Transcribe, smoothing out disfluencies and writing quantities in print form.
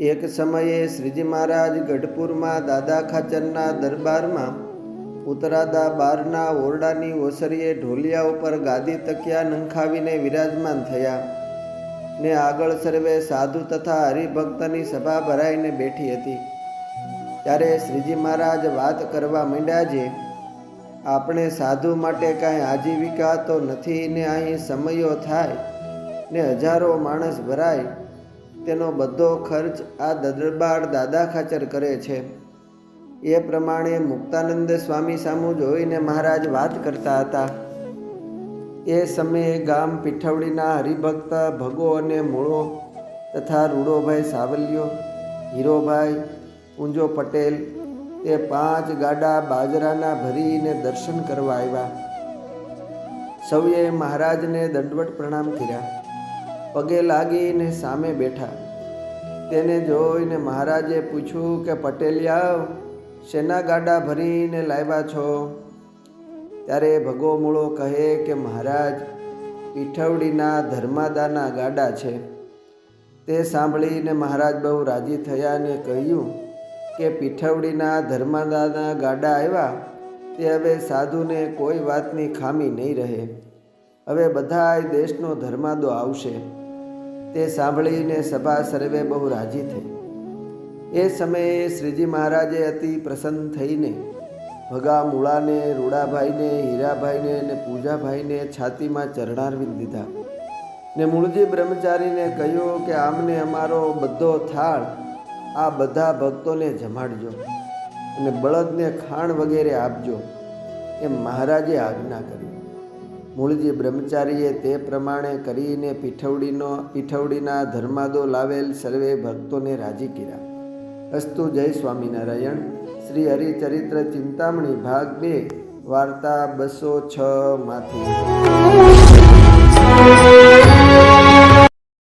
એક સમયે શ્રીજી મહારાજ ગઢપુરમાં દાદા ખાચરના દરબારમાં ઉતરાદા બારના ઓરડાની ઓસરીએ ઢોલિયા ઉપર ગાદી તકિયા નંખાવીને વિરાજમાન થયા ને આગળ સર્વે સાધુ તથા હરિભક્તની સભા ભરાઈને બેઠી હતી। ત્યારે શ્રીજી મહારાજ વાત કરવા માંડ્યા છે, આપણે સાધુ માટે કાંઈ આજીવિકા તો નથી ને અહીં સમયો થાય ને હજારો માણસ ભરાય, તેનો બધો ખર્ચ આ દરબાર દાદા ખાચર કરે છે। એ પ્રમાણે મુક્તાનંદ સ્વામી સામું જોઈને મહારાજ વાત કરતા હતા। એ સમયે ગામ પીઠવડીના હરિભક્ત ભગો અને મૂળો તથા રૂડોભાઈ સાવલિયો, હીરોભાઈ, પૂંજો પટેલ તે 5 ગાડા બાજરાના ભરીને દર્શન કરવા આવ્યા। સૌએ મહારાજને દંડવટ પ્રણામ કર્યા, પગે લાગીને સામે બેઠા। તેને જોઈને મહારાજે પૂછ્યું કે પટેલિયા, શેના ગાડા ભરીને લાવ્યા છો? ત્યારે ભગો મૂળો કહે કે મહારાજ, પીઠવડીના ધર્માદાના ગાડા છે। તે સાંભળીને મહારાજ બહુ રાજી થયા અને કહ્યું કે પીઠવડીના ધર્માદાના ગાડા આવ્યા તે હવે સાધુને કોઈ વાતની ખામી નહીં રહે, હવે બધાય દેશનો ધર્માદો આવશે। તે સાંભળીને સભા સર્વે બહુ રાજી થઈ। એ સમયે શ્રીજી મહારાજે અતિ પ્રસન્ન થઈને ભગા મૂળાને, રૂડાભાઈને, હીરાભાઈને અને પૂજાભાઈને છાતીમાં ચરણારવી દીધા ને મૂળજી બ્રહ્મચારીને કહ્યું કે આમને અમારો બધો થાળ આ બધા ભક્તોને જમાડજો અને બળદને ખાણ વગેરે આપજો, એમ મહારાજે આજ્ઞા કરી। મૂળજી બ્રહ્મચારીએ તે પ્રમાણે કરીને પીઠવડીના ધર્માદો લાવેલ સર્વે ભક્તોને રાજી કર્યા। અસ્તુ જય સ્વામિનારાયણ। શ્રી હરિચરિત્ર ચિંતામણી ભાગ 2 વાર્તા 206 માંથી।